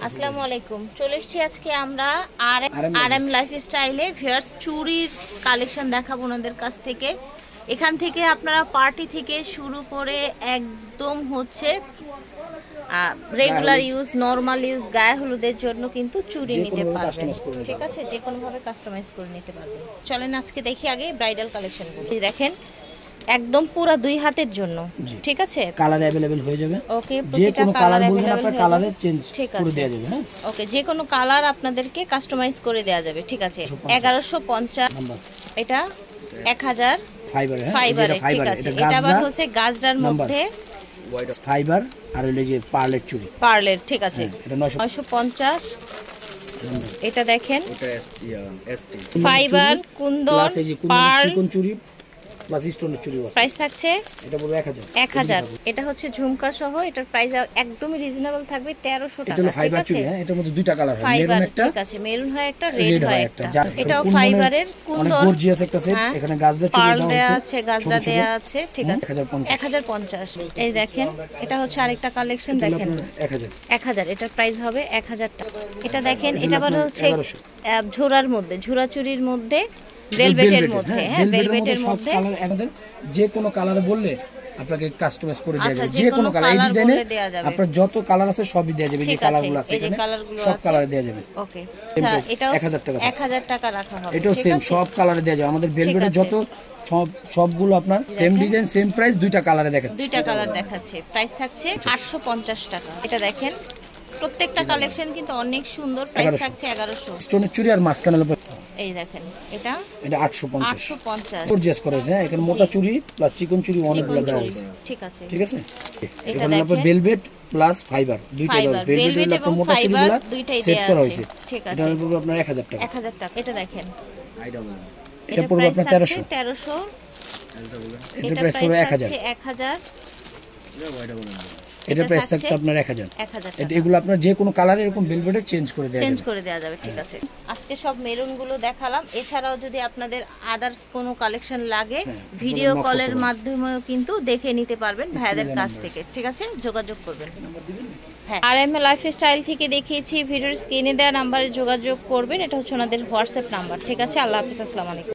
আসসালামু আলাইকুম। চলে এসেছি আজকে আমরা আরএম লাইফস্টাইলে ভিউয়ার্স চুড়ির কালেকশন দেখাবো ওনাদের কাছ থেকে। এখান থেকে আপনারা পার্টি থেকে শুরু করে একদম হচ্ছে রেগুলার ইউজ, নরমাল ইউজ, গায়ে হলুদের জন্য কিন্তু চুড়ি নিতে পারবেন। ঠিক আছে, যে কোনো ভাবে কাস্টমাইজ করে নিতে পারবেন। চলেন আজকে দেখি আগে ব্রাইডাল কালেকশনগুলো। দেখেন একদম পুরো দুই হাতের জন্য, ঠিক আছে, কালার अवेलेबल হয়ে যাবে। ওকে, প্রতিটা কালার अवेलेबल আপনারা কালারে চেঞ্জ করে দেয়া যাবে। হ্যাঁ, ওকে, যে কোনো কালার আপনাদেরকে কাস্টমাইজ করে দেয়া যাবে। ঠিক আছে, 1150 এটা 1000 ফাইবারে। ঠিক আছে, এটা আবার হচ্ছে গাজরার মধ্যে ফাইবার আর হলো যে পার্লের চুড়ি, পার্লের। ঠিক আছে, এটা 950। এটা দেখেন এটা এসটি ফাইবার কুন্দন পার্ল চিকন চুড়ি প্লাস স্টোনের চুড়ি আছে। প্রাইস থাকছে এটা পুরো 1000। এটা হচ্ছে ঝুমকা সহ, এটার প্রাইস একদমই রিজনেবল থাকবে 1300 টাকা। এটা ফাইবার চুড়ি। হ্যাঁ, এটার মধ্যে দুইটা কালার হয়, মেরুন একটা, ঠিক আছে, মেরুন হয় একটা, রেড হয় একটা। এটাও ফাইবারের কুন্দন, অনেক গর্জিয়াস একটা সেট। এখানে গাজরা চুড়ি দেওয়া আছে, গাজরা দেওয়া আছে। ঠিক আছে, 1050। এই দেখেন এটা হচ্ছে আরেকটা কালেকশন। দেখেন 1000, এটার প্রাইস হবে 1000 টাকা। এটা দেখেন, এটা আবার হচ্ছে ঝোড়ার মধ্যে, ঝুরা চুড়ির মধ্যে, ভেলভেটের মধ্যে। হ্যাঁ, ভেলভেটের মধ্যে কালার আমাদের যে কোনো কালারে বললে আপনাকে কাস্টমাইজ করে দেয়া যাবে। যে কোনো কালার, এই ডিজাইনে আপনার যত কালার আছে সবই দেয়া যাবে। যে কালারগুলো আছে এখানে সব কালারে দেয়া যাবে। ওকে, আচ্ছা, এটাও 1000 টাকা রাখা হবে। এটাও সেম, সব কালারে দেয়া যাবে। আমাদের ভেলভেটের যত সবগুলো আপনার সেম ডিজাইন, সেম প্রাইস, দুইটা কালারে দেখাচ্ছে। দুইটা কালার দেখাচ্ছে, প্রাইস থাকছে 850 টাকা। এটা দেখেন প্রত্যেকটা কালেকশন কিন্তু অনেক সুন্দর। প্রাইস থাকছে 1100। স্টোনের চুড়ি আর মাঝখানে এই দেখেন এটা 850 গর্জিয়াস করা হয়েছে। হ্যাঁ, এখানে মোটা চুড়ি প্লাস চিকন চুড়ি অনেকগুলো দেওয়া হয়েছে। ঠিক আছে, ঠিক আছে। এখানে আপনার ভেলভেট প্লাস ফাইবার দুইটাই দেওয়া আছে। ভেলভেট এবং মোটা চুড়িগুলো সেট করা হয়েছে। ঠিক আছে, এটার পুরো আপনার 1000 টাকা। 1000 টাকা। এটা দেখেন এটা পুরো আপনার 1300। এটা প্রাইস পুরো 1000। এটা প্রাইস থাকতে আপনার 1000। এটা এগুলো আপনার যে কোনো কালার এরকম ভেলভেটে চেঞ্জ করে দেয়া যাবে। ঠিক আছে, আজকে সব মেরুন গুলো দেখালাম। এছাড়াও যদি আপনাদের আদার্স কোনো কালেকশন লাগে, ভিডিও কলের মাধ্যমেও কিন্তু দেখে নিতে পারবেন ভাইয়াদের কাছ থেকে। ঠিক আছে, যোগাযোগ করবেন। হ্যাঁ, আরএম লাইফস্টাইল থেকে দেখিয়েছি, ভিডিওর স্ক্রিনে দেওয়া নাম্বারে যোগাযোগ করবেন। এটা হচ্ছে ওনাদের হোয়াটসঅ্যাপ নাম্বার। ঠিক আছে, আল্লাহ হাফেজ, আসসালামু আলাইকুম।